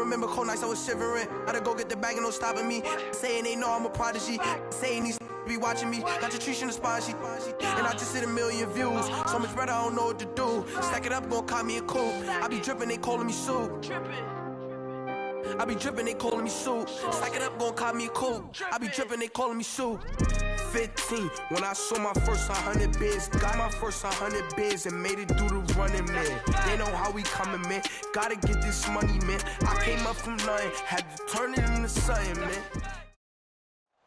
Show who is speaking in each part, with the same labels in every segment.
Speaker 1: remember cold nights I was shivering. Gotta go get the bag and no stopping me. Saying they know I'm a prodigy. Saying these be watching me. Got your trees in the spine, and I just hit 1 million views. So much better, I don't know what to do. Stack it up, gon' call me a coupe. I be dripping, they calling me Sue. I be dripping, they calling me Sue. Stack it up, gon' call me a coupe. I be dripping, they calling me Sue. 15, when I saw my first 100 bids. Got my first 100 bids and made it through the running, man. They know how we coming, man. Gotta get this money, man. I came up from nothing, had to turn it into something, man.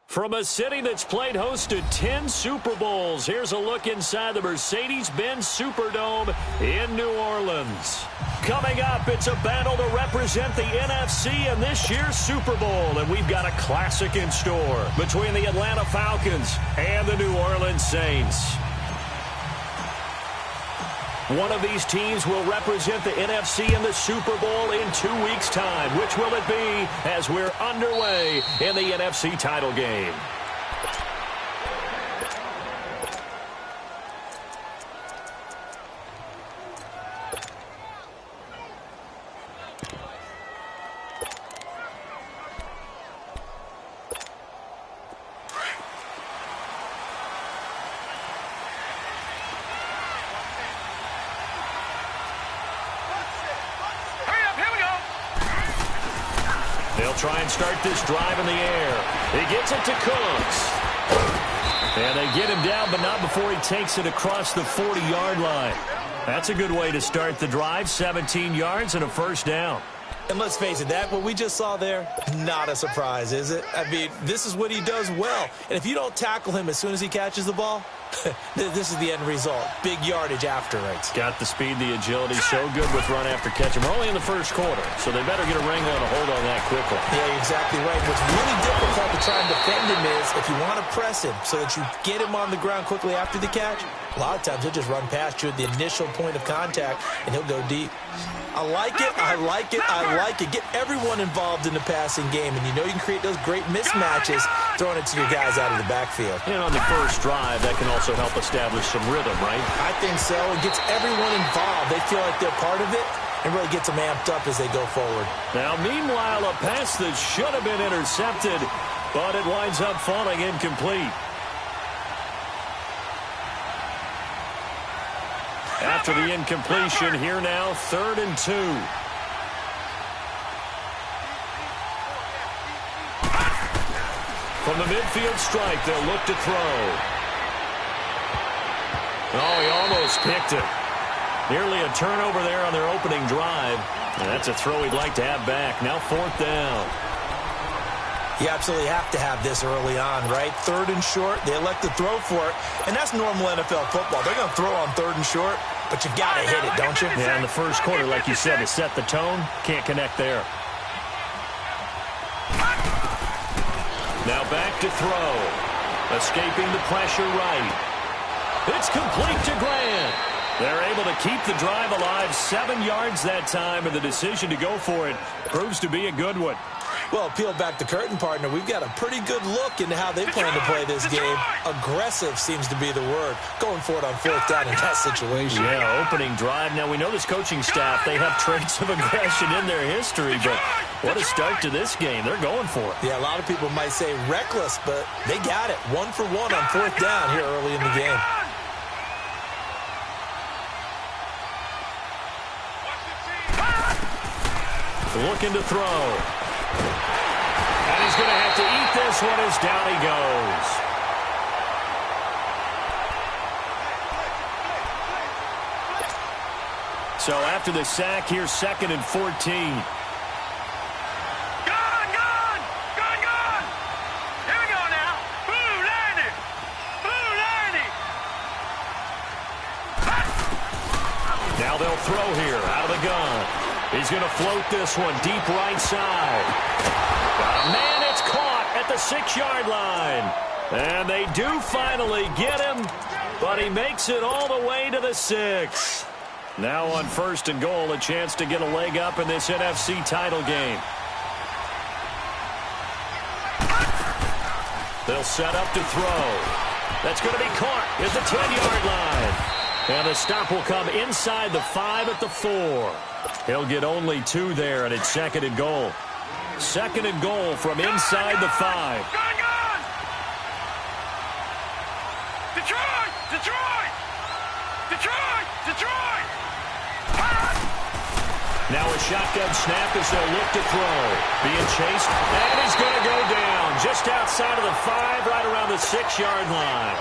Speaker 2: From a city that's played host to 10 Super Bowls, here's a look inside the Mercedes-Benz Superdome in New Orleans. Coming up, it's a battle to represent the NFC in this year's Super Bowl, and we've got a classic in store between the Atlanta Falcons and the New Orleans Saints. One of these teams will represent the NFC in the Super Bowl in 2 weeks' time. Which will it be as we're underway in the NFC title game? They'll try and start this drive in the air. He gets it to Cooks. And they get him down, but not before he takes it across the 40-yard line. That's a good way to start the drive, 17 yards and a first down.
Speaker 3: And let's face it, what we just saw there, not a surprise, is it? I mean, this is what he does well. And if you don't tackle him as soon as he catches the ball, this is the end result. Big yardage after it.
Speaker 2: Got the speed, the agility, so good with run after catch. And we're only in the first quarter, so they better get a wrangle and a hold on that quickly.
Speaker 3: Yeah, exactly right. What's really difficult to try and defend him is if you want to press him so that you get him on the ground quickly after the catch, a lot of times he'll just run past you at the initial point of contact, and he'll go deep. I like it, I like it, I like it. Get everyone involved in the passing game, and you know you can create those great mismatches throwing it to your guys out of the backfield.
Speaker 2: And on the first drive, that can also help establish some rhythm, right?
Speaker 3: I think so. It gets everyone involved. They feel like they're part of it, and really gets them amped up as they go forward.
Speaker 2: Now, meanwhile, a pass that should have been intercepted, but it winds up falling incomplete. After the incompletion, here now, 3rd and 2. From the midfield strike, they'll look to throw. Oh, he almost picked it. Nearly a turnover there on their opening drive. And that's a throw he'd like to have back. Now 4th down.
Speaker 3: You absolutely have to have this early on, right? 3rd and short, they elect to throw for it, and that's normal NFL football. They're going to throw on 3rd and short, but you got to hit it, don't you?
Speaker 2: Yeah, in the first quarter, like you said, to set the tone, can't connect there. Now back to throw. Escaping the pressure right. It's complete to Grant. They're able to keep the drive alive, 7 yards that time, and the decision to go for it proves to be a good one.
Speaker 3: Well, peel back the curtain, partner. We've got a pretty good look into how they plan to play this game. Aggressive seems to be the word. Going for it on 4th down in that situation.
Speaker 2: Yeah, opening drive. Now, we know this coaching staff, they have traits of aggression in their history, but what a start to this game. They're going for it.
Speaker 3: Yeah, a lot of people might say reckless, but they got it. 1 for 1 on 4th down here early in the game.
Speaker 2: Looking to throw. And he's going to have to eat this one as down he goes. So after the sack, here's 2nd and 14.
Speaker 4: Gone! Here we go now. Boo, Lanny!
Speaker 2: Now they'll throw here out of the gun. He's going to float this one deep right side. Man, it's caught at the 6-yard line. And they do finally get him, but he makes it all the way to the 6. Now on 1st and goal, a chance to get a leg up in this NFC title game. They'll set up to throw. That's going to be caught at the 10-yard line. And the stop will come inside the 5 at the 4. He'll get only 2 there, and it's 2nd and goal. 2nd and goal from inside the 5.
Speaker 4: Gun! Detroit! Detroit! Detroit! Detroit!
Speaker 2: Now a shotgun snap as they'll look to throw. Being chased, and he's going to go down just outside of the 5, right around the 6-yard line.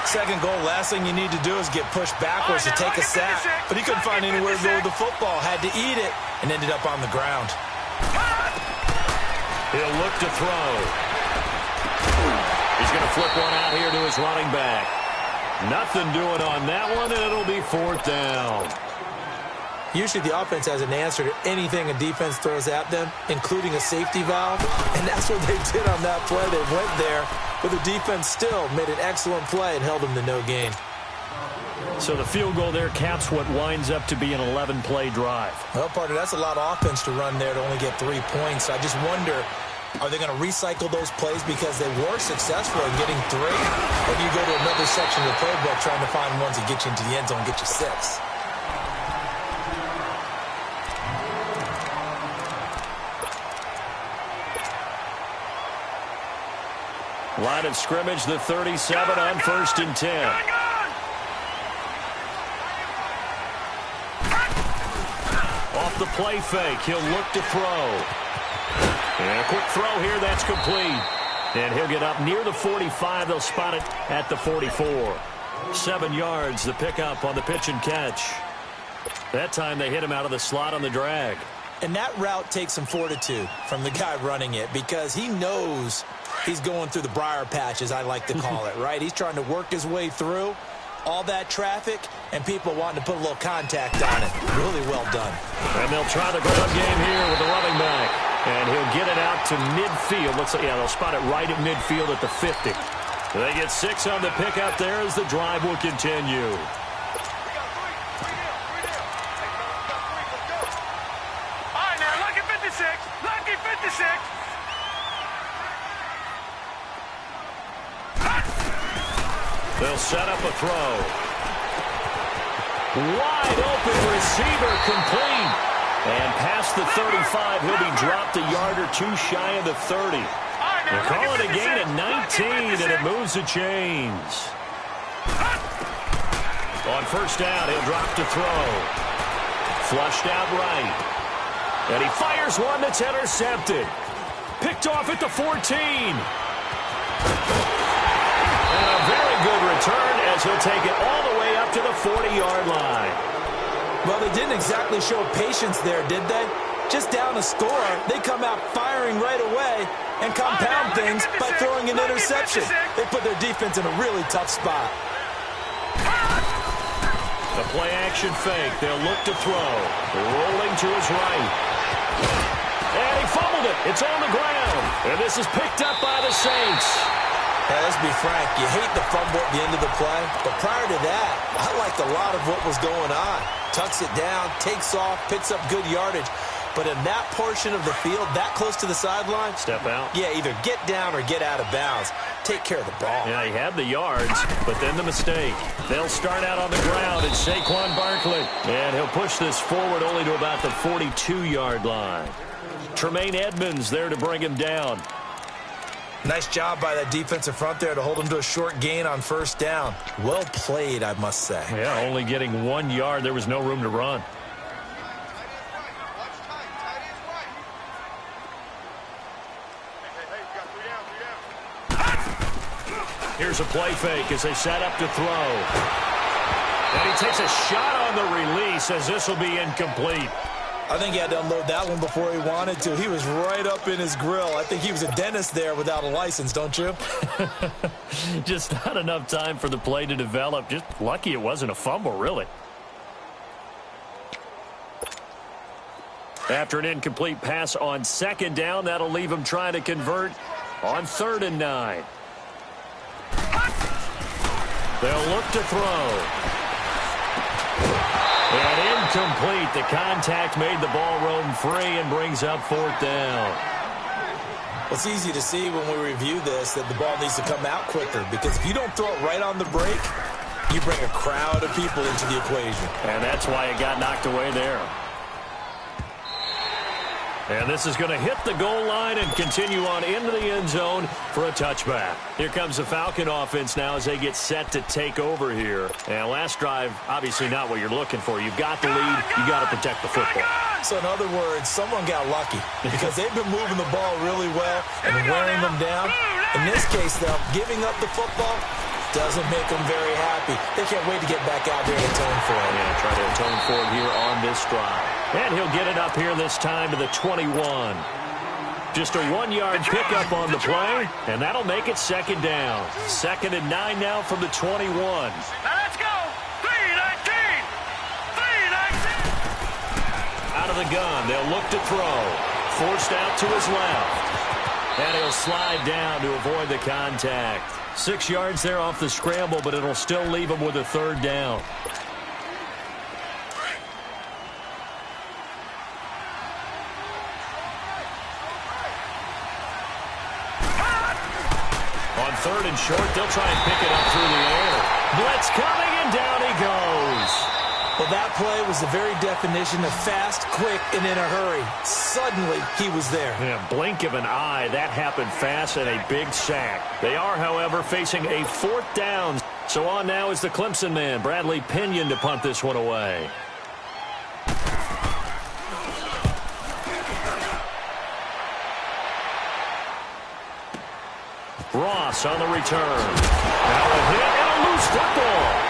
Speaker 3: 2nd goal, last thing you need to do is get pushed backwards to take a sack. But he couldn't find anywhere to go with the football. Had to eat it and ended up on the ground.
Speaker 2: He'll look to throw. He's going to flip one out here to his running back. Nothing doing on that one, and it'll be 4th down.
Speaker 3: Usually the offense has an answer to anything a defense throws at them, including a safety valve. And that's what they did on that play. They went there, but the defense still made an excellent play and held them to no gain.
Speaker 2: So the field goal there caps what winds up to be an 11-play drive.
Speaker 3: Well, partner, that's a lot of offense to run there to only get 3 points. I just wonder, are they going to recycle those plays because they were successful in getting 3? Or do you go to another section of the playbook trying to find ones that get you into the end zone and get you 6?
Speaker 2: Line of scrimmage, the 37 on 1st and 10. Off the play fake, he'll look to throw. And a quick throw here, that's complete. And he'll get up near the 45. They'll spot it at the 44. 7 yards, the pickup on the pitch and catch. That time they hit him out of the slot on the drag.
Speaker 3: And that route takes some fortitude from the guy running it because he knows he's going through the briar patch, as I like to call it, right? He's trying to work his way through all that traffic and people wanting to put a little contact on it. Really well done.
Speaker 2: And they'll try the ground game here with the running back. And he'll get it out to midfield. Looks like, yeah, they'll spot it right at midfield at the 50. They get 6 on the pickup there as the drive will continue.
Speaker 4: Lucky 56.
Speaker 2: They'll set up a throw. Wide open receiver complete. And past the 35, he'll be dropped a yard or 2 shy of the 30. They're calling a gain of 19, and it moves the chains. On 1st down, he'll drop to throw. Flushed out right. And he fires one that's intercepted. Picked off at the 14. And a very good return as he'll take it all the way up to the 40-yard line.
Speaker 3: Well, they didn't exactly show patience there, did they? Just down a score, they come out firing right away and compound things by throwing an interception. They put their defense in a really tough spot.
Speaker 2: The play-action fake. They'll look to throw. Rolling to his right. And he fumbled it. It's on the ground. And this is picked up by the Saints.
Speaker 3: Yeah, let's be frank. You hate the fumble at the end of the play. But prior to that, I liked a lot of what was going on. Tucks it down, takes off, picks up good yardage. But in that portion of the field, that close to the sideline,
Speaker 2: step out.
Speaker 3: Yeah, either get down or get out of bounds. Take care of the ball.
Speaker 2: Yeah, he had the yards, but then the mistake. They'll start out on the ground, and Saquon Barkley. And he'll push this forward only to about the 42-yard line. Tremaine Edmonds there to bring him down.
Speaker 3: Nice job by that defensive front there to hold him to a short gain on 1st down. Well played, I must say.
Speaker 2: Yeah, only getting 1 yard. There was no room to run. Here's a play fake as they set up to throw. And he takes a shot on the release as this will be incomplete.
Speaker 3: I think he had to unload that one before he wanted to. He was right up in his grill. I think he was a dentist there without a license, don't you?
Speaker 2: Just not enough time for the play to develop. Just lucky it wasn't a fumble, really. After an incomplete pass on 2nd down, that'll leave him trying to convert on 3rd and 9. They'll look to throw. And incomplete. The contact made the ball roam free and brings up 4th down.
Speaker 3: Well, it's easy to see when we review this that the ball needs to come out quicker because if you don't throw it right on the break, You bring a crowd of people into the equation.
Speaker 2: And that's why it got knocked away there. And this is going to hit the goal line and continue on into the end zone for a touchback. Here comes the Falcon offense now as they get set to take over here. And last drive, obviously not what you're looking for. You've got the lead. You got to protect the football.
Speaker 3: So in other words, someone got lucky because they've been moving the ball really well and wearing them down. In this case, though, giving up the football doesn't make them very happy. They can't wait to get back out there and atone for it.
Speaker 2: Yeah, try to atone for it here on this drive. And he'll get it up here this time to the 21. Just a 1-yard pickup on the play, and that'll make it second down. 2nd and 9 now from the 21.
Speaker 4: Now let's go. 3-19. 3-19.
Speaker 2: Out of the gun, they'll look to throw. Forced out to his left. And he'll slide down to avoid the contact. 6 yards there off the scramble, but it'll still leave him with a 3rd down. On 3rd and short, they'll try and pick it up through the air. Blitz coming, and down he goes.
Speaker 3: Well, that play was the very definition of fast, quick, and in a hurry. Suddenly, he was there.
Speaker 2: Yeah, blink of an eye. That happened fast and a big sack. They are, however, facing a 4th down. So on now is the Clemson man, Bradley Pinion, to punt this one away. Ross on the return. Now a hit and a loose football.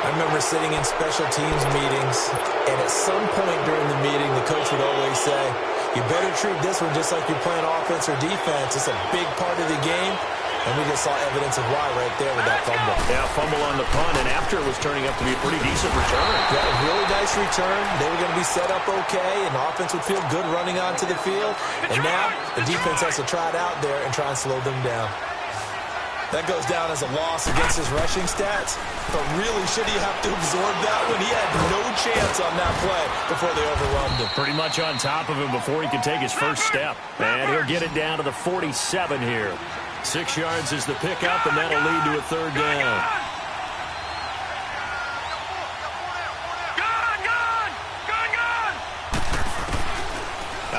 Speaker 3: I remember sitting in special teams meetings, and at some point during the meeting, the coach would always say, you better treat this one just like you're playing offense or defense. It's a big part of the game, and we just saw evidence of why right there with that fumble.
Speaker 2: Yeah, fumble on the punt, and after it was turning up to be a pretty decent return.
Speaker 3: Yeah, a really nice return. They were going to be set up okay, and the offense would feel good running onto the field. And now the defense has to try it out there and try and slow them down. That goes down as a loss against his rushing stats. But really, should he have to absorb that when he had no chance on that play before they overwhelmed him?
Speaker 2: Pretty much on top of him before he could take his first step. And he'll get it down to the 47 here. 6 yards is the pickup, and that'll lead to a 3rd down.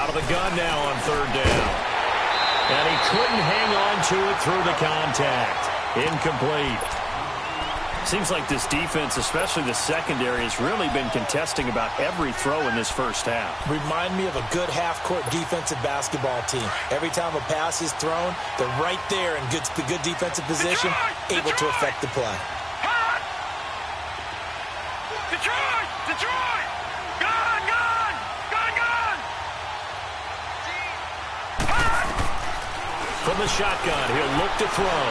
Speaker 2: Out of the gun now on 3rd down. And he couldn't hang on to it through the contact. Incomplete. Seems like this defense, especially the secondary, has really been contesting about every throw in this first half.
Speaker 3: Remind me of a good half-court defensive basketball team. Every time a pass is thrown, they're right there in good defensive position, able to affect the play.
Speaker 4: Detroit! Detroit! Gun! Gun! Gun! Gun!
Speaker 2: From the shotgun, he'll look to throw.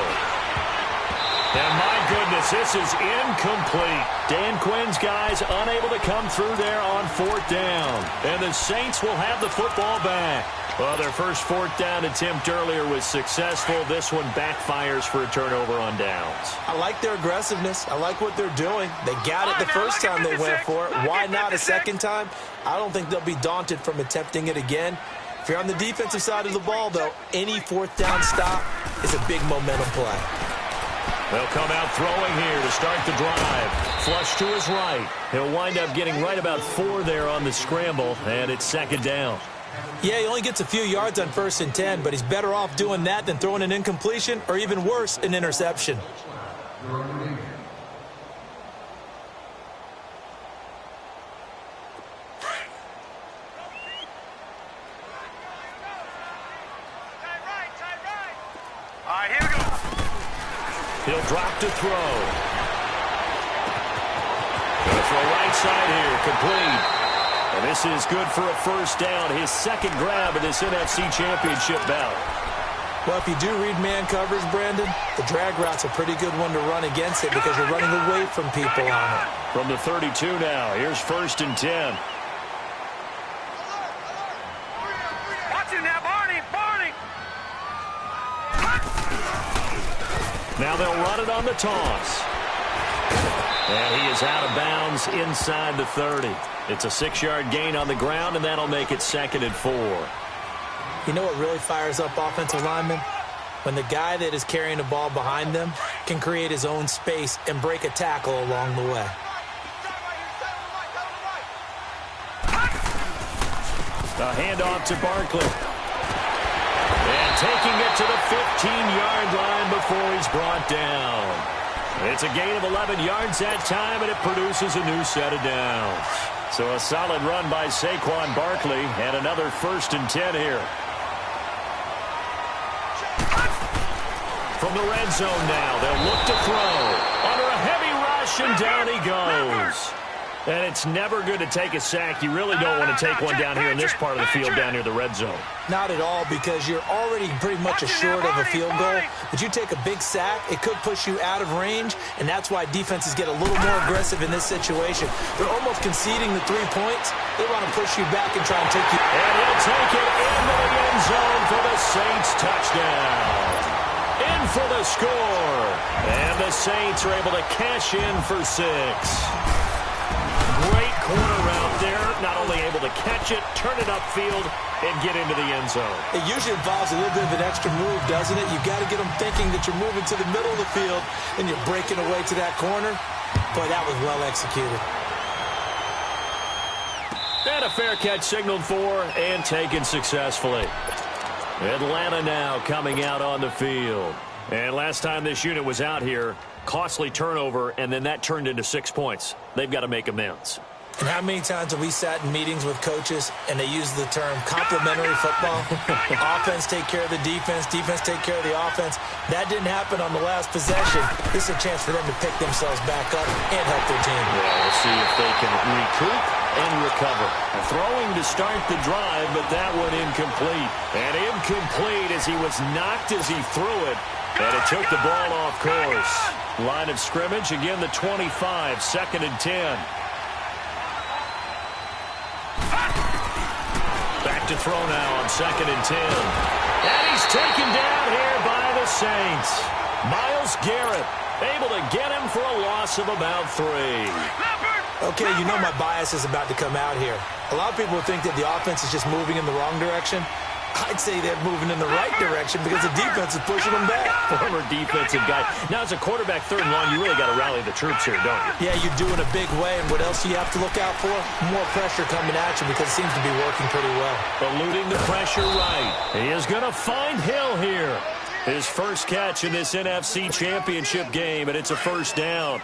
Speaker 2: And my goodness, this is incomplete. Dan Quinn's guys unable to come through there on 4th down. And the Saints will have the football back. Well, their first 4th down attempt earlier was successful. This one backfires for a turnover on downs.
Speaker 3: I like their aggressiveness. I like what they're doing. They got it the first time they went for it. Why not a second time? I don't think they'll be daunted from attempting it again. If you're on the defensive side of the ball, though, any 4th down stop is a big momentum play.
Speaker 2: They'll come out throwing here to start the drive. Flush to his right. He'll wind up getting right about 4 there on the scramble, and it's 2nd down.
Speaker 3: Yeah, he only gets a few yards on 1st and 10, but he's better off doing that than throwing an incompletion or even worse, an interception.
Speaker 4: All right, here we go.
Speaker 2: He'll drop to throw. Gonna throw right side here, complete. And this is good for a 1st down, his 2nd grab of this NFC Championship bout.
Speaker 3: Well, if you do read man coverage, Brandon, the drag route's a pretty good one to run against it because you're running away from people on it.
Speaker 2: From the 32 now, here's 1st and 10.
Speaker 4: Watch him now, Barney. Barney.
Speaker 2: Now they'll run it on the toss. And he is out of bounds inside the 30. It's a 6-yard gain on the ground, and that'll make it 2nd and 4.
Speaker 3: You know what really fires up offensive linemen? When the guy that is carrying the ball behind them can create his own space and break a tackle along the way.
Speaker 2: A handoff to Barkley. And taking it to the 15-yard line before he's brought down. It's a gain of 11 yards that time, and it produces a new set of downs. So a solid run by Saquon Barkley, and another 1st and 10 here. From the red zone now, they'll look to throw. Under a heavy rush, and down he goes. And it's never good to take a sack. You really don't want to take one down here in this part of the field down near the red zone.
Speaker 3: Not at all, because you're already pretty much assured of a field goal. But you take a big sack, it could push you out of range, and that's why defenses get a little more aggressive in this situation. They're almost conceding the 3 points. They want to push you back and try and take you.
Speaker 2: And he'll take it into the end zone for the Saints touchdown. In for the score. And the Saints are able to cash in for 6. Great corner route there. Not only able to catch it, turn it upfield, and get into the end zone.
Speaker 3: It usually involves a little bit of an extra move, doesn't it? You've got to get them thinking that you're moving to the middle of the field, and you're breaking away to that corner. Boy, that was well executed.
Speaker 2: And a fair catch signaled for and taken successfully. Atlanta now coming out on the field. And last time this unit was out here, costly turnover, and then that turned into 6 points. They've got to make amends.
Speaker 3: And how many times have we sat in meetings with coaches and they use the term complementary football? Offense take care of the defense, defense take care of the offense. That didn't happen on the last possession. This is a chance for them to pick themselves back up and help their team.
Speaker 2: Yeah, we'll see if they can recoup and recover. Throwing to start the drive, but that one incomplete. And incomplete as he was knocked as he threw it. And it took the ball off course. Line of scrimmage, again the 25, 2nd and 10. Back to throw now on 2nd and 10. And he's taken down here by the Saints. Myles Garrett able to get him for a loss of about 3.
Speaker 3: Okay, you know my bias is about to come out here. A lot of people think that the offense is just moving in the wrong direction. I'd say they're moving in the right direction because the defense is pushing them back.
Speaker 2: Former defensive guy. Now, as a quarterback, 3rd and long, you really got to rally the troops here, don't you?
Speaker 3: Yeah, you do in a big way. And what else do you have to look out for? More pressure coming at you because it seems to be working pretty well.
Speaker 2: Eluding the pressure right. He is going to find Hill here. His first catch in this NFC Championship game, and it's a 1st down.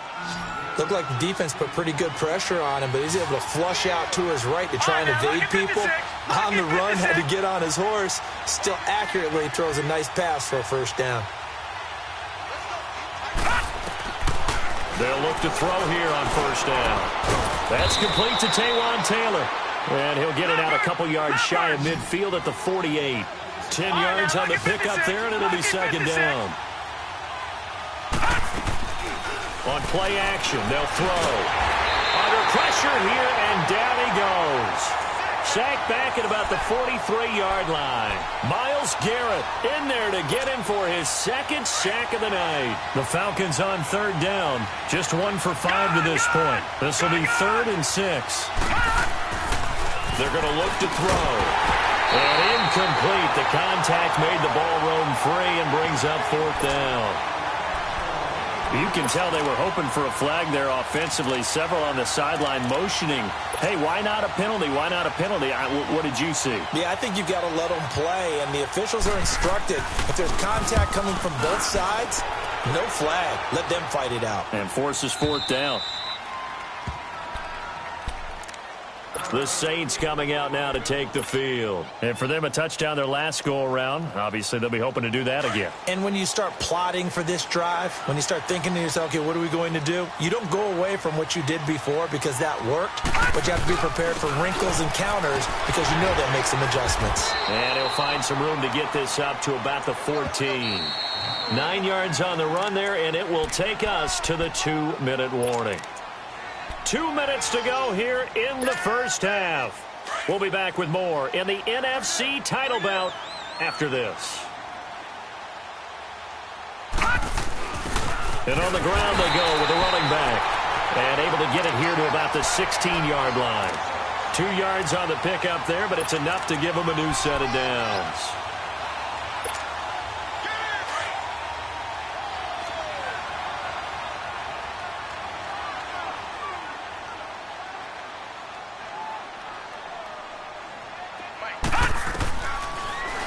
Speaker 3: Looked like the defense put pretty good pressure on him, but he's able to flush out to his right to try and evade people. On the run, had to get on his horse. Still accurately throws a nice pass for a 1st down.
Speaker 2: They'll look to throw here on 1st down. That's complete to Taywan Taylor. And he'll get it out a couple yards shy of midfield at the 48. 10 yards on the pickup there, and it'll be 2nd down. On play action, they'll throw. Under pressure here, and down he goes. Sacked back at about the 43-yard line. Myles Garrett in there to get him for his 2nd sack of the night. The Falcons on 3rd down. Just 1 for 5 to this point. This will be 3rd and 6. They're going to look to throw. And incomplete. The contact made the ball roam free and brings up 4th down. You can tell they were hoping for a flag there offensively. Several on the sideline motioning. Hey, why not a penalty? Why not a penalty? What did you see?
Speaker 3: Yeah, I think you've got to let them play, and the officials are instructed. If there's contact coming from both sides, no flag. Let them fight it out.
Speaker 2: And forces 4th down. The Saints coming out now to take the field. And for them, a touchdown their last go-around. Obviously, they'll be hoping to do that again.
Speaker 3: And when you start plotting for this drive, when you start thinking to yourself, okay, what are we going to do? You don't go away from what you did before because that worked, but you have to be prepared for wrinkles and counters because you know they'll make some adjustments.
Speaker 2: And he'll find some room to get this up to about the 14. 9 yards on the run there, and it will take us to the 2-minute warning. 2 minutes to go here in the 1st half. We'll be back with more in the NFC title bout after this. And on the ground they go with a running back. And able to get it here to about the 16-yard line. 2 yards on the pickup there, but it's enough to give them a new set of downs.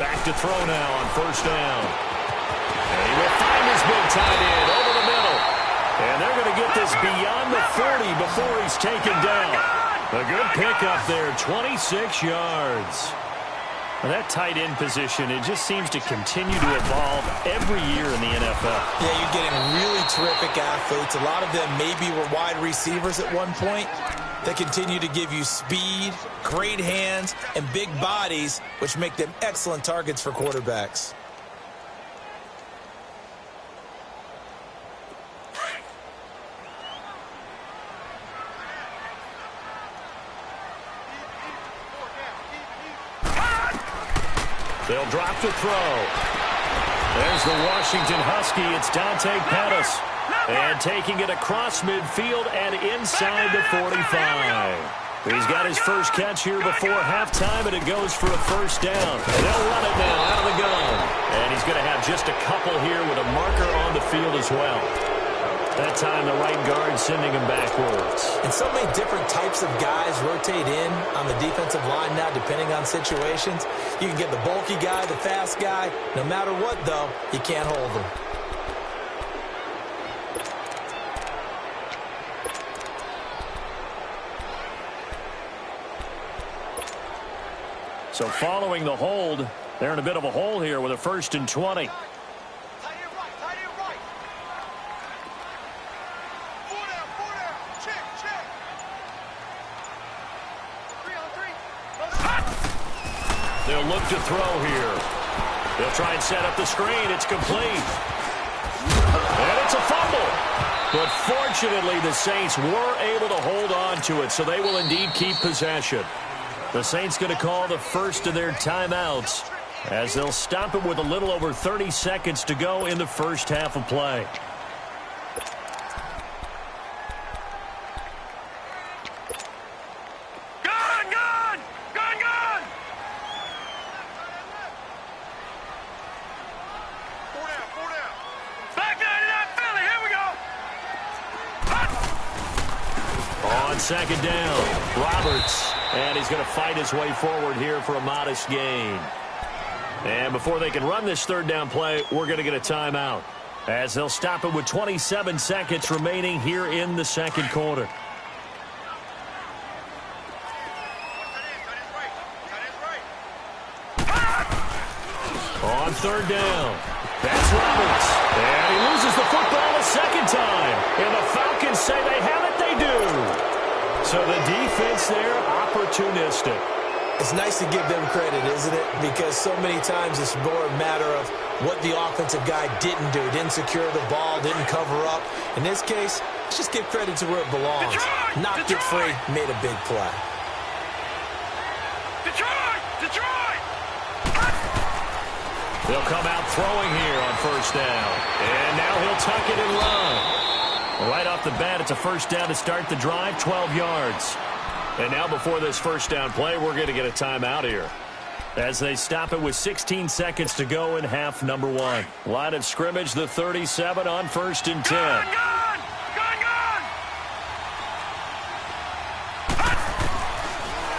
Speaker 2: Back to throw now on first down. And he will find his big tight end over the middle. And they're going to get this beyond the 40 before he's taken down. A good pickup there, 26 yards. Well, that tight end position, it just seems to continue to evolve every year in the NFL.
Speaker 3: Yeah, you're getting really terrific athletes. A lot of them maybe were wide receivers at one point. They continue to give you speed, great hands, and big bodies, which make them excellent targets for quarterbacks.
Speaker 2: They'll drop to throw. There's the Washington Husky. It's Dante Pettis. And taking it across midfield and inside the 45. He's got his first catch here before halftime, and it goes for a first down. And they'll run it now out of the gun. And he's going to have just a couple here with a marker on the field as well. That time, the right guard sending him backwards.
Speaker 3: And so many different types of guys rotate in on the defensive line now, depending on situations. You can get the bulky guy, the fast guy. No matter what, though, you can't hold them.
Speaker 2: So following the hold, they're in a bit of a hole here with a 1st and 20. They'll look to throw here. They'll try and set up the screen. It's complete. And it's a fumble. But fortunately, the Saints were able to hold on to it, so they will indeed keep possession. The Saints going to call the first of their timeouts as they'll stop it with a little over 30 seconds to go in the first half of play. Second down, Roberts, and he's going to fight his way forward here for a modest gain. And before they can run this third down play, we're going to get a timeout as they'll stop it with 27 seconds remaining here in the second quarter. On third down, that's Roberts, and he loses the football a second time. And the Falcons say they have it, they do. So the defense there, opportunistic.
Speaker 3: It's nice to give them credit, isn't it? Because so many times it's more a matter of what the offensive guy didn't do. Didn't secure the ball, didn't cover up. In this case, let's just give credit to where it belongs. Knocked it free, made a big play.
Speaker 4: Detroit!
Speaker 2: They'll come out throwing here on first down. And now he'll tuck it and run. Right off the bat, it's a first down to start the drive, 12 yards. And now before this first down play, we're going to get a timeout here as they stop it with 16 seconds to go in half number one. Line of scrimmage, the 37 on 1st and 10.
Speaker 4: Gun!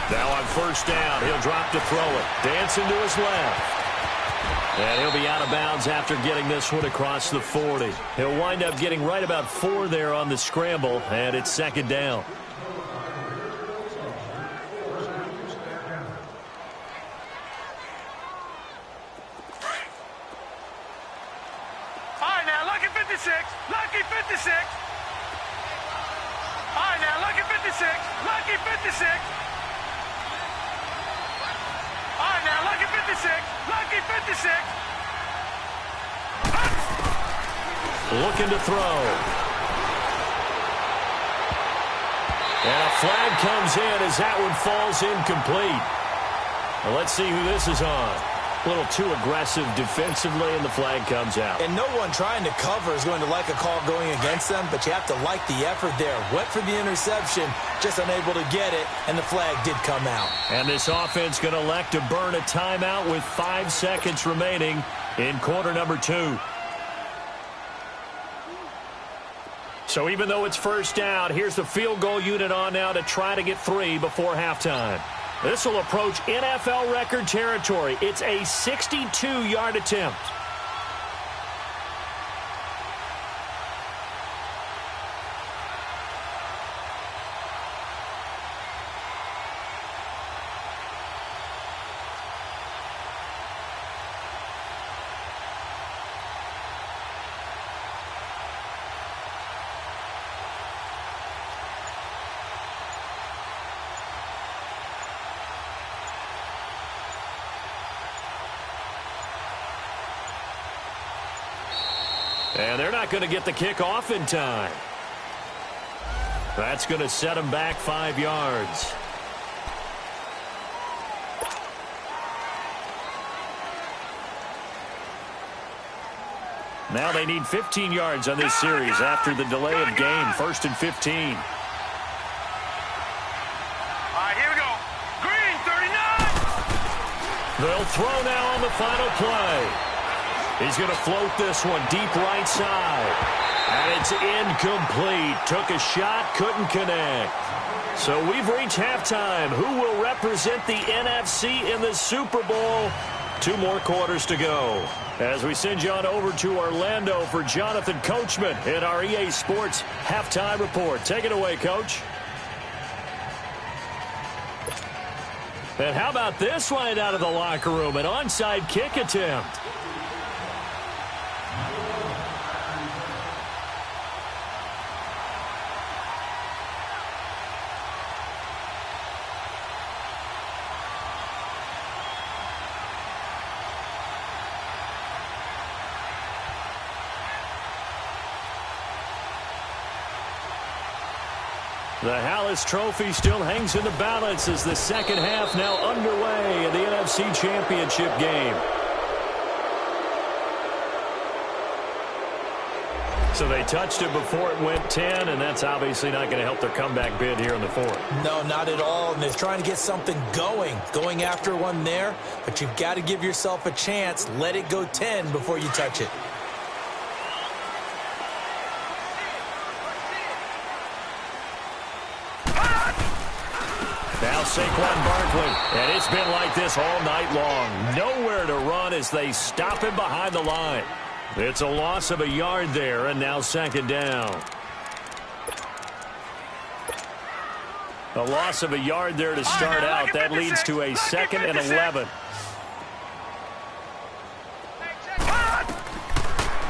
Speaker 2: Now on first down, he'll drop to throw it. Dancing to his left. And he'll be out of bounds after getting this one across the 40. He'll wind up getting right about 4 there on the scramble, and it's second down.
Speaker 4: All right, now, lucky 56. Lucky 56. All right, now, lucky 56. Lucky 56. All right, now, lucky 56. Lucky 56.
Speaker 2: Looking to throw. And a flag comes in as that one falls incomplete. Well, let's see who this is on. A little too aggressive defensively, and the flag comes out.
Speaker 3: And no one trying to cover is going to like a call going against them, but you have to like the effort there. Went for the interception, just unable to get it, and the flag did come out.
Speaker 2: And this offense going to elect to burn a timeout with 5 seconds remaining in quarter number 2. So even though it's first down, here's the field goal unit on now to try to get 3 before halftime. This will approach NFL record territory. It's a 62-yard attempt. And they're not going to get the kick off in time. That's going to set them back 5 yards. Now they need 15 yards on this series after the delay of game. 1st and 15.
Speaker 4: All right, here we go. Green, 39.
Speaker 2: They'll throw now on the final play. He's going to float this one deep right side. And it's incomplete. Took a shot, couldn't connect. So we've reached halftime. Who will represent the NFC in the Super Bowl? 2 more quarters to go. As we send you on over to Orlando for Jonathan Coachman in our EA Sports Halftime Report. Take it away, Coach. And how about this one out of the locker room? An onside kick attempt. The Hallis Trophy still hangs in the balance as the second half now underway in the NFC Championship game. So they touched it before it went 10, and that's obviously not going to help their comeback bid here in the 4th.
Speaker 3: No, not at all. And they're trying to get something going after one there. But you've got to give yourself a chance. Let it go 10 before you touch it.
Speaker 2: Now Saquon Barkley, and it's been like this all night long. Nowhere to run as they stop him behind the line. It's a loss of a yard there, and now 2nd down. A loss of a yard there to start out. That leads to a 2nd and 11.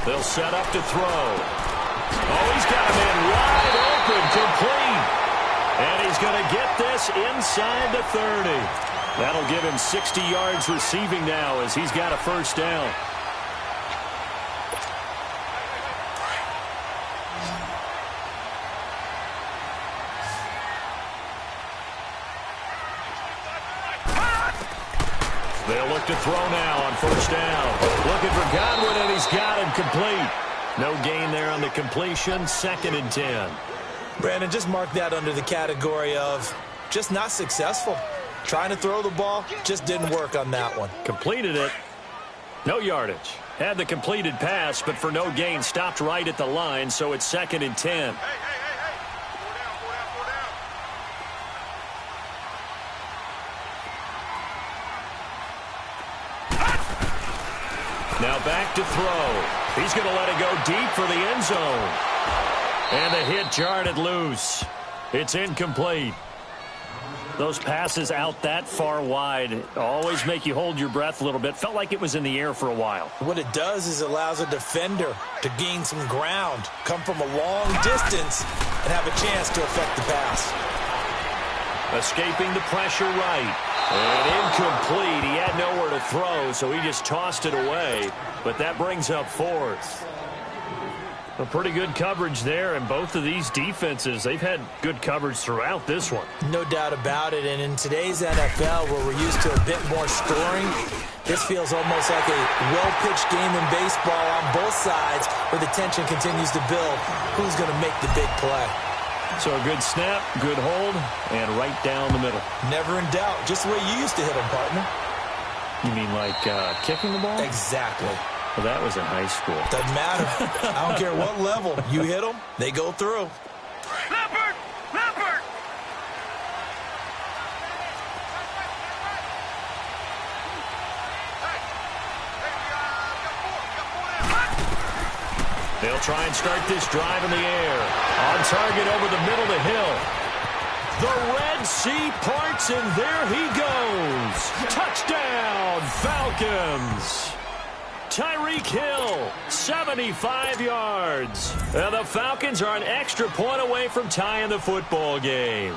Speaker 2: They'll set up to throw. Oh, he's got a man wide open, complete. And he's going to get this inside the 30. That'll give him 60 yards receiving now as he's got a 1st down. They'll look to throw now on 1st down. Looking for Godwin, and he's got him complete. No gain there on the completion. 2nd and 10.
Speaker 3: Brandon, just mark that under the category of just not successful. Trying to throw the ball, just didn't work on that one.
Speaker 2: Completed it. No yardage. Had the completed pass, but for no gain, stopped right at the line, so it's 2nd and 10.
Speaker 4: Hey. 4 down.
Speaker 2: Now back to throw. He's going to let it go deep for the end zone. And the hit jarred it loose. It's incomplete. Those passes out that far wide always make you hold your breath a little bit. Felt like it was in the air for a while.
Speaker 3: What it does is allows a defender to gain some ground, come from a long distance, and have a chance to affect the pass.
Speaker 2: Escaping the pressure right. And incomplete. He had nowhere to throw, so he just tossed it away. But that brings up 4th. A pretty good coverage there, and both of these defenses, they've had good coverage throughout this one.
Speaker 3: No doubt about it, and in today's NFL, where we're used to a bit more scoring, this feels almost like a well-pitched game in baseball on both sides, where the tension continues to build. Who's going to make the big play?
Speaker 2: So a good snap, good hold, and right down the middle.
Speaker 3: Never in doubt, just the way you used to hit them, partner.
Speaker 2: You mean like kicking the ball?
Speaker 3: Exactly.
Speaker 2: Well, that was in high school.
Speaker 3: Doesn't matter. I don't care what level. You hit them, they go through.
Speaker 4: Leopard!
Speaker 2: They'll try and start this drive in the air. On target over the middle of the hill. The Red Sea parts, and there he goes. Touchdown, Falcons. Tyreek Hill, 75 yards. And the Falcons are an extra point away from tying the football game.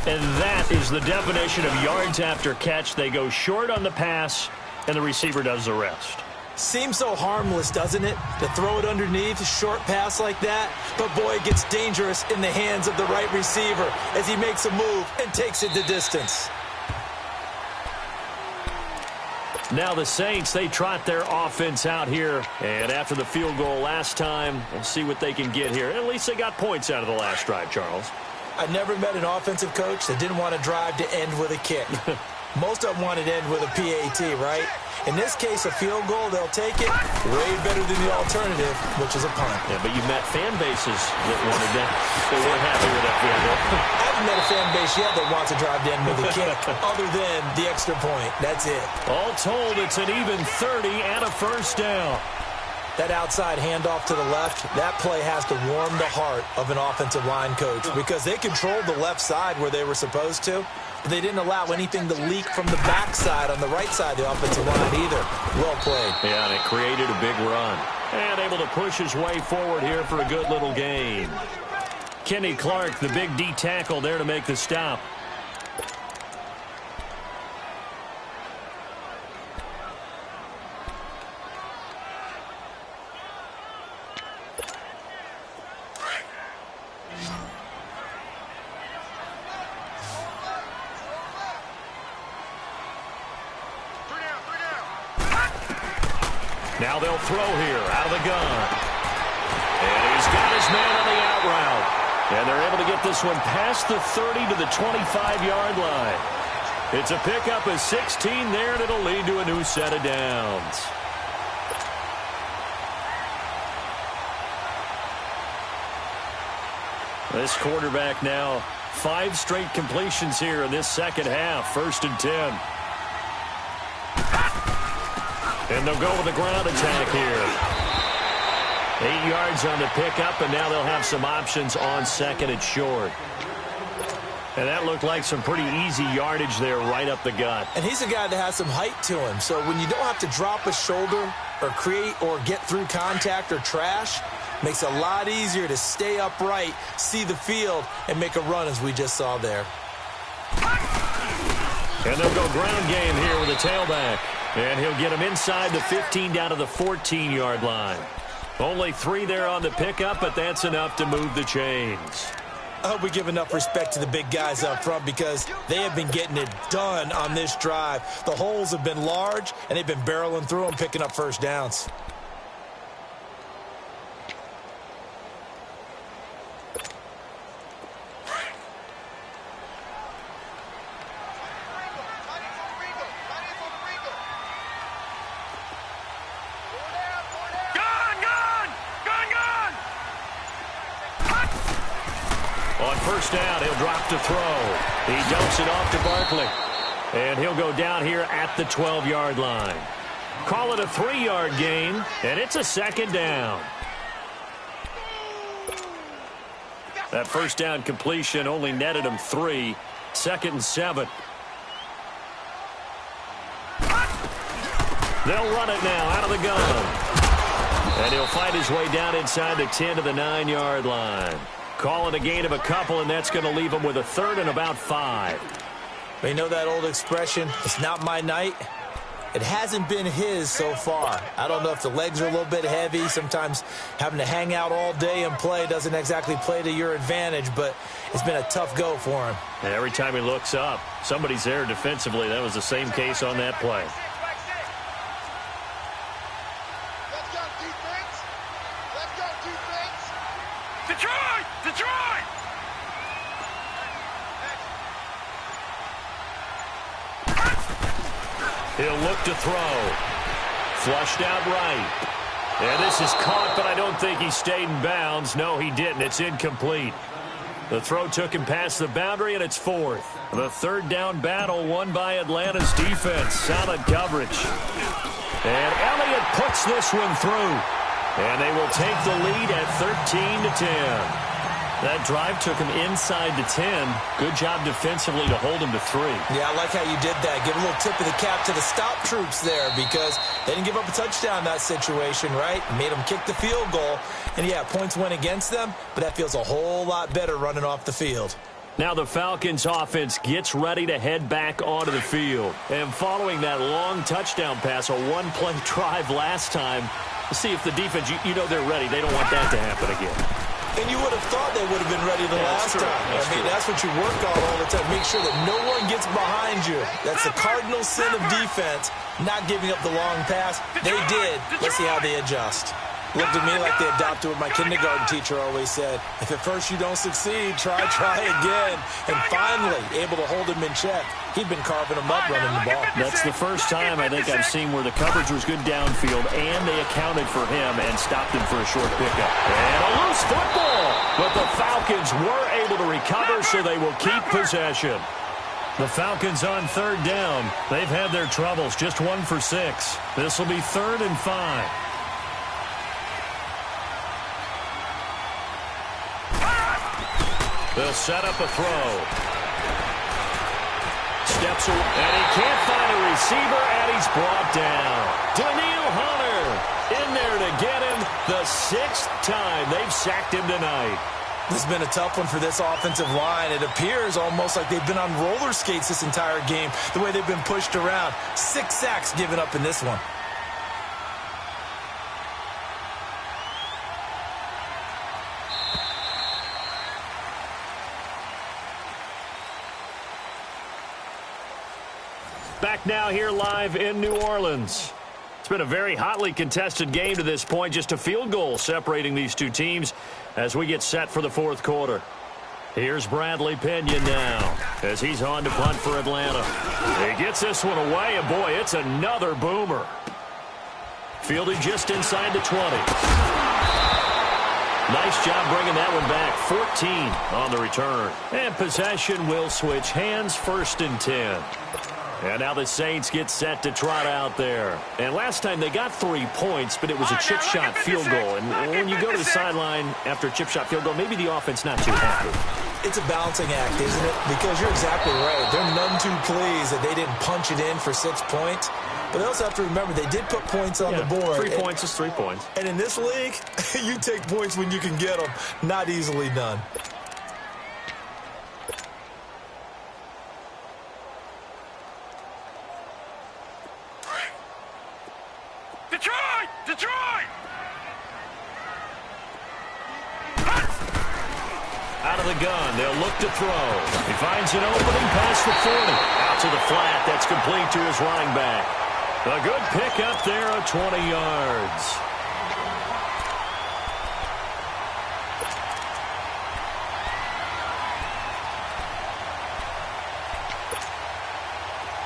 Speaker 2: And that is the definition of yards after catch. They go short on the pass, and the receiver does the rest.
Speaker 3: Seems so harmless, doesn't it, to throw it underneath a short pass like that? But, boy, it gets dangerous in the hands of the right receiver as he makes a move and takes it the distance.
Speaker 2: Now the Saints, they trot their offense out here. And after the field goal last time, we'll see what they can get here. At least they got points out of the last drive, Charles.
Speaker 3: I never met an offensive coach that didn't want to drive to end with a kick. Most of them wanted to end with a PAT, right? In this case, a field goal, they'll take it way better than the alternative, which is a punt.
Speaker 2: Yeah, but you met fan bases that wanted that. They weren't happy with that field goal.
Speaker 3: I haven't met a fan base yet that wants to drive to end with a kick, other than the extra point. That's it.
Speaker 2: All told, it's an even 30 and a first down.
Speaker 3: That outside handoff to the left, that play has to warm the heart of an offensive line coach because they controlled the left side where they were supposed to, but they didn't allow anything to leak from the backside on the right side of the offensive line either. Well played.
Speaker 2: Yeah, and it created a big run. And able to push his way forward here for a good little gain. Kenny Clark, the big D tackle there to make the stop. Now they'll throw here out of the gun. And he's got his man on the out route. And they're able to get this one past the 30 to the 25-yard line. It's a pickup of 16 there, and it'll lead to a new set of downs. This quarterback now 5 straight completions here in this second half. 1st and 10. And they'll go with the ground attack here. 8 yards on the pickup, and now they'll have some options on 2nd and short. And that looked like some pretty easy yardage there right up the gut.
Speaker 3: And he's a guy that has some height to him. So when you don't have to drop a shoulder or create or get through contact or trash, makes it a lot easier to stay upright, see the field, and make a run as we just saw there.
Speaker 2: And they'll go ground game here with a tailback. And he'll get him inside the 15 down to the 14-yard line. Only 3 there on the pickup, but that's enough to move the chains.
Speaker 3: I hope we give enough respect to the big guys up front because they have been getting it done on this drive. The holes have been large, and they've been barreling through them, picking up first downs.
Speaker 2: On first down, he'll drop to throw. He dumps it off to Barkley. And he'll go down here at the 12-yard line. Call it a 3-yard gain, and it's a 2nd down. That first down completion only netted him 3. 2nd and 7. They'll run it now out of the gun. And he'll fight his way down inside the 10 to the 9-yard line. Call it a gain of a couple, and that's going to leave him with a 3rd and about 5.
Speaker 3: You know that old expression, it's not my night? It hasn't been his so far. I don't know if the legs are a little bit heavy. Sometimes having to hang out all day and play doesn't exactly play to your advantage, but it's been a tough go for him.
Speaker 2: And every time he looks up, somebody's there defensively. That was the same case on that play.
Speaker 4: Detroit! Detroit!
Speaker 2: He'll look to throw. Flushed out right. And this is caught, but I don't think he stayed in bounds. No, he didn't. It's incomplete. The throw took him past the boundary, and it's 4th. The 3rd down battle won by Atlanta's defense. Solid coverage. And Elliott puts this one through. And they will take the lead at 13-10. That drive took him inside the 10. Good job defensively to hold him to 3.
Speaker 3: Yeah, I like how you did that. Give a little tip of the cap to the stop troops there because they didn't give up a touchdown in that situation, right? Made them kick the field goal. And, yeah, points went against them, but that feels a whole lot better running off the field.
Speaker 2: Now the Falcons offense gets ready to head back onto the field. And following that long touchdown pass, a one-play drive last time, let's see if the defense, you know they're ready. They don't want that to happen again.
Speaker 3: And you would have thought they would have been ready the last time. That's what you work on all the time. Make sure that no one gets behind you. That's the cardinal sin of defense, not giving up the long pass. They did. Let's see how they adjust. Looked at me like they adopted what my kindergarten teacher always said. If at first you don't succeed, try again. And finally, able to hold him in check. He'd been carving him up running the ball.
Speaker 2: That's the first time I think I've seen where the coverage was good downfield, and they accounted for him and stopped him for a short pickup. And a loose football. But the Falcons were able to recover, so they will keep possession. The Falcons on 3rd down. They've had their troubles, just 1 for 6. This will be 3rd and 5. They'll set up a throw. Steps away, and he can't find a receiver, and he's brought down. Daniil Hunter in there to get him the 6th time they've sacked him tonight.
Speaker 3: This has been a tough one for this offensive line. It appears almost like they've been on roller skates this entire game, the way they've been pushed around. 6 sacks given up in this one.
Speaker 2: Back now here live in New Orleans. It's been a very hotly contested game to this point. Just a field goal separating these two teams as we get set for the 4th quarter. Here's Bradley Pena now as he's on to punt for Atlanta. He gets this one away, and boy, it's another boomer. Fielded just inside the 20. Nice job bringing that one back. 14 on the return. And possession will switch hands, 1st and 10. And now the Saints get set to trot out there. And last time they got 3 points, but it was a chip shot field goal. And when you go to the sideline after a chip shot field goal, maybe the offense not too happy.
Speaker 3: It's a balancing act, isn't it? Because you're exactly right. They're none too pleased that they didn't punch it in for 6 points. But they also have to remember they did put points on the board.
Speaker 2: 3 points is 3 points.
Speaker 3: And in this league, you take points when you can get them. Not easily done.
Speaker 4: Detroit!
Speaker 2: Out of the gun, they'll look to throw. He finds an opening past the 40. Out to the flat, that's complete to his running back. A good pick up there of 20 yards.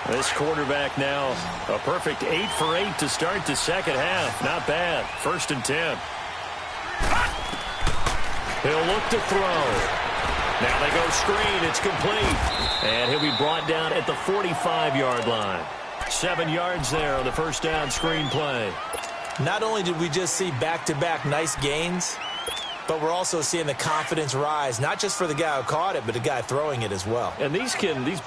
Speaker 2: This quarterback now, a perfect 8 for 8 to start the second half. Not bad. 1st and 10. He'll look to throw. Now they go screen. It's complete. And he'll be brought down at the 45-yard line. 7 yards there on the 1st down screen play.
Speaker 3: Not only did we just see back-to-back nice gains, but we're also seeing the confidence rise, not just for the guy who caught it, but the guy throwing it as well.
Speaker 2: And these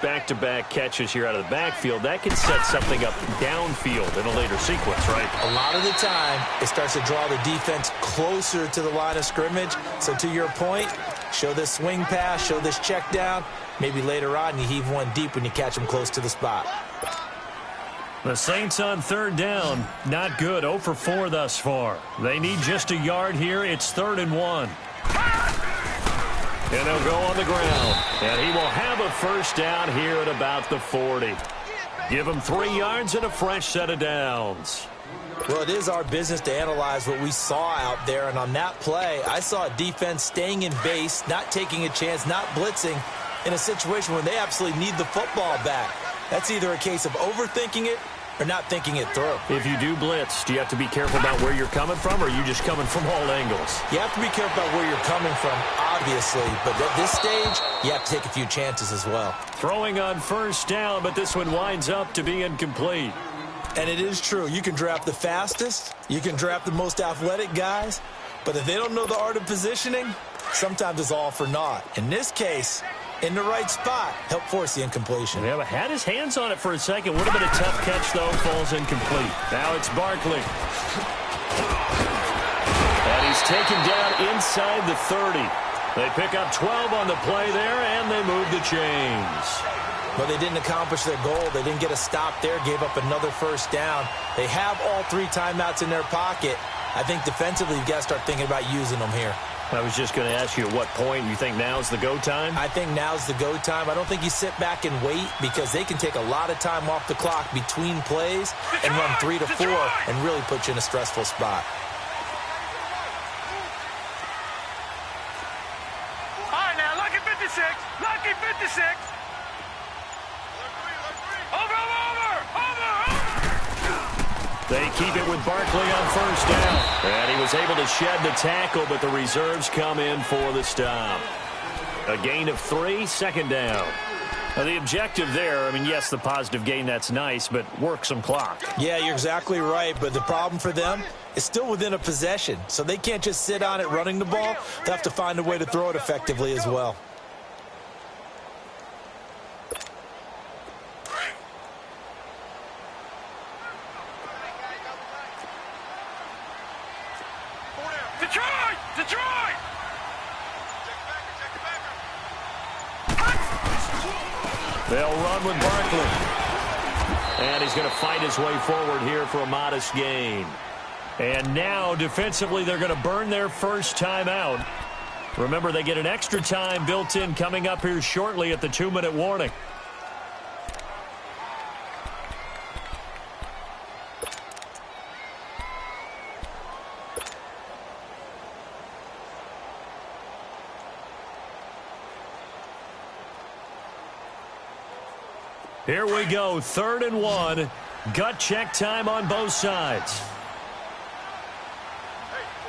Speaker 2: back-to-back catches here out of the backfield, that can set something up downfield in a later sequence, right?
Speaker 3: A lot of the time, it starts to draw the defense closer to the line of scrimmage. So to your point, show this swing pass, show this check down. Maybe later on you heave one deep when you catch them close to the spot.
Speaker 2: The Saints on 3rd down, not good, 0 for 4 thus far. They need just a yard here. It's 3rd and 1. And they'll go on the ground. And he will have a 1st down here at about the 40. Give him 3 yards and a fresh set of downs.
Speaker 3: Well, it is our business to analyze what we saw out there. And on that play, I saw a defense staying in base, not taking a chance, not blitzing in a situation where they absolutely need the football back. That's either a case of overthinking it or not thinking it through.
Speaker 2: If you do blitz, do you have to be careful about where you're coming from, or are you just coming from all angles?
Speaker 3: You have to be careful about where you're coming from, obviously. But at this stage, you have to take a few chances as well.
Speaker 2: Throwing on 1st down, but this one winds up to be incomplete.
Speaker 3: And it is true. You can draft the fastest. You can draft the most athletic guys. But if they don't know the art of positioning, sometimes it's all for naught. In this case, in the right spot, help force the incompletion.
Speaker 2: Yeah, but had his hands on it for a second. Would have been a tough catch, though. Falls incomplete. Now it's Barkley. And he's taken down inside the 30. They pick up 12 on the play there, and they move the chains.
Speaker 3: But they didn't accomplish their goal. They didn't get a stop there, gave up another first down. They have all 3 timeouts in their pocket. I think defensively you've got to start thinking about using them here.
Speaker 2: I was just going to ask you at what point you think now's the go time?
Speaker 3: I think now's the go time. I don't think you sit back and wait because they can take a lot of time off the clock between plays and run 3 to 4 and really put you in a stressful spot.
Speaker 4: All right, now, lucky 56. Lucky 56. Over.
Speaker 2: They keep it with Barkley on first down. And he was able to shed the tackle, but the reserves come in for the stop. A gain of 3, second down. Now, the objective there, I mean, yes, the positive gain, that's nice, but work some clock.
Speaker 3: Yeah, you're exactly right, but the problem for them is still within a possession, so they can't just sit on it running the ball. They have to find a way to throw it effectively as well.
Speaker 4: Detroit!
Speaker 2: They'll run with Barkley. And he's going to fight his way forward here for a modest gain. And now, defensively, they're going to burn their first timeout. Remember, they get an extra time built in coming up here shortly at the 2-minute warning. Here we go, 3rd and 1. Gut check time on both sides.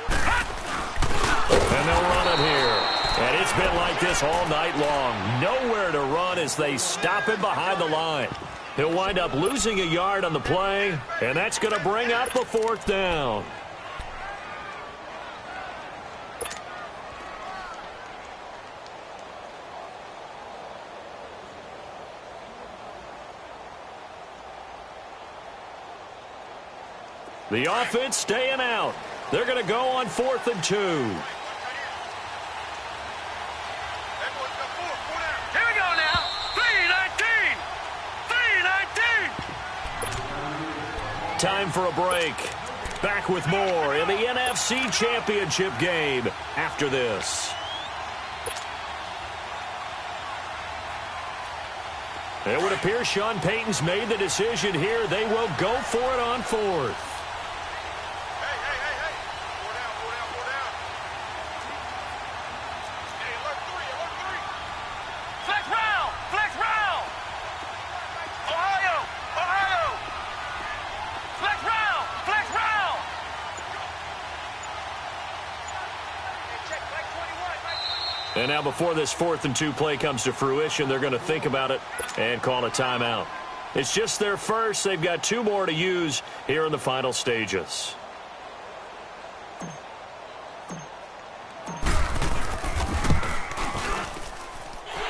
Speaker 2: And they'll run it here. And it's been like this all night long. Nowhere to run as they stop him behind the line. He'll wind up losing a yard on the play, and that's going to bring up the 4th down. The offense staying out. They're going to go on 4th and 2.
Speaker 4: Here we go now. 3:19. 3:19.
Speaker 2: Time for a break. Back with more in the NFC Championship game after this. It would appear Sean Payton's made the decision here. They will go for it on 4th. And now before this 4th and 2 play comes to fruition, they're going to think about it and call a timeout. It's just their first. They've got 2 more to use here in the final stages.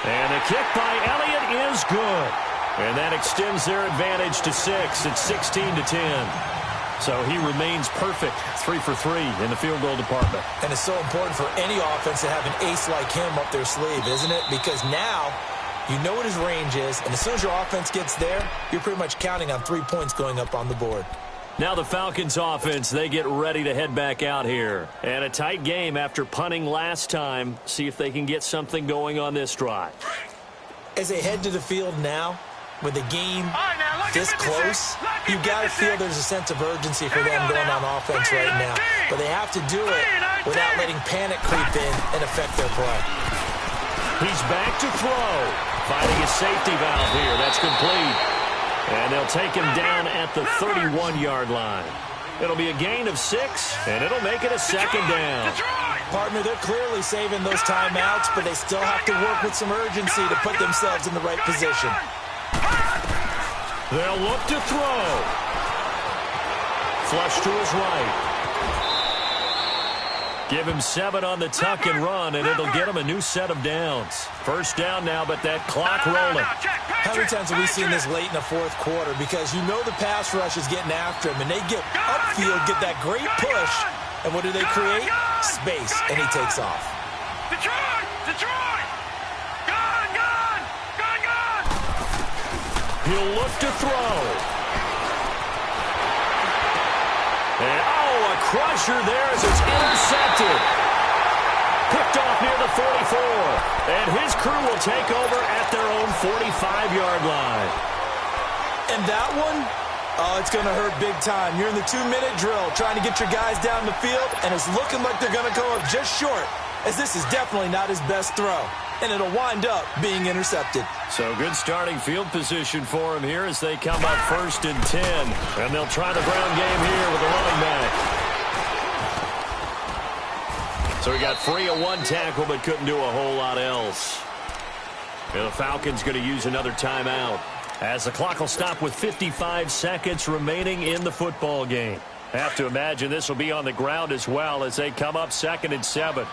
Speaker 2: And the kick by Elliott is good. And that extends their advantage to 6. It's 16-10. So he remains perfect, 3 for 3 in the field goal department.
Speaker 3: And it's so important for any offense to have an ace like him up their sleeve, isn't it? Because now you know what his range is, and as soon as your offense gets there, you're pretty much counting on 3 points going up on the board.
Speaker 2: Now the Falcons offense, they get ready to head back out here. And a tight game after punting last time. See if they can get something going on this drive.
Speaker 3: As they head to the field now, with the game this close, you've got to feel there's a sense of urgency for them going on offense right now. But they have to do it without letting panic creep in and affect their play.
Speaker 2: He's back to throw. Finding a safety valve here. That's complete. And they'll take him down at the 31-yard line. It'll be a gain of 6, and it'll make it a 2nd down.
Speaker 3: Partner, they're clearly saving those timeouts, but they still have to work with some urgency to put themselves in the right position.
Speaker 2: They'll look to throw. flush to his right. Give him 7 on the tuck and run, and it'll get him a new set of downs. First down now, but that clock rolling.
Speaker 3: How many times have we seen this late in the fourth quarter? Because you know the pass rush is getting after him, and they get upfield, get that great push, and what do they create? Space, and he takes off.
Speaker 4: Detroit! Detroit! Gone! Gone! Gone! Gone!
Speaker 2: He'll look to throw. And, a crusher there as it's intercepted. Picked off near the 44. And his crew will take over at their own 45-yard line.
Speaker 3: And that one, it's going to hurt big time. You're in the 2-minute drill trying to get your guys down the field, and it's looking like they're going to go up just short, as this is definitely not his best throw. And it'll wind up being intercepted.
Speaker 2: So good starting field position for him here as they come up 1st and 10. And they'll try the ground game here with the running back. So he got free of 1 tackle but couldn't do a whole lot else. And the Falcons going to use another timeout as the clock will stop with 55 seconds remaining in the football game. Have to imagine this will be on the ground as well as they come up 2nd and 7.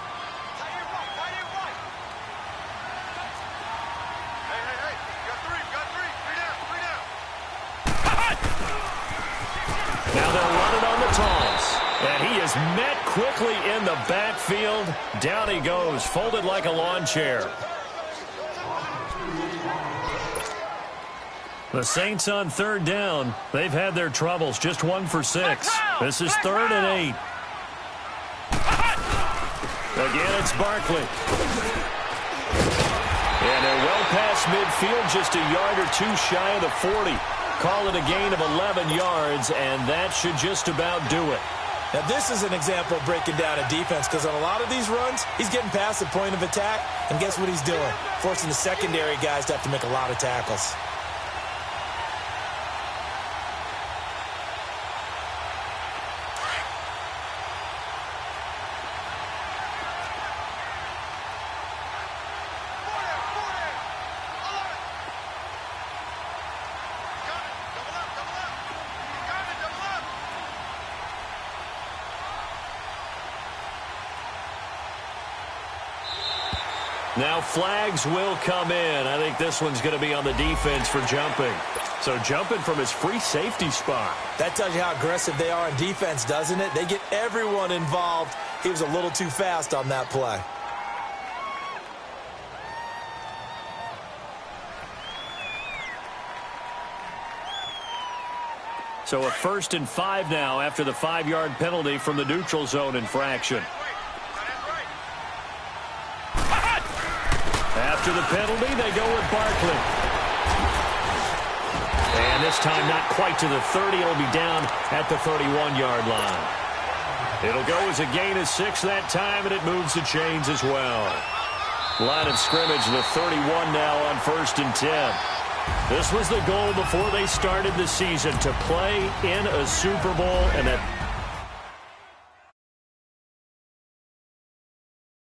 Speaker 2: Now they'll run it on the toss. And he is met quickly in the backfield. Down he goes, folded like a lawn chair. The Saints on 3rd down. They've had their troubles, just 1 for 6. This is 3rd and 8. Again, it's Barkley. And they're well past midfield, just a yard or 2 shy of the 40. Call it a gain of 11 yards, and that should just about do it.
Speaker 3: Now, this is an example of breaking down a defense, because on a lot of these runs, he's getting past the point of attack, and guess what he's doing? Forcing the secondary guys to have to make a lot of tackles.
Speaker 2: Now flags will come in. I think this one's going to be on the defense for jumping. So jumping from his free safety spot.
Speaker 3: That tells you how aggressive they are on defense, doesn't it? They get everyone involved. He was a little too fast on that play.
Speaker 2: So a 1st and 5 now after the 5-yard penalty from the neutral zone infraction. After the penalty, they go with Barkley. And this time not quite to the 30. It'll be down at the 31-yard line. It'll go as a gain of 6 that time, and it moves the chains as well. Line of scrimmage, the 31 now on 1st and 10. This was the goal before they started the season, to play in a Super Bowl, and that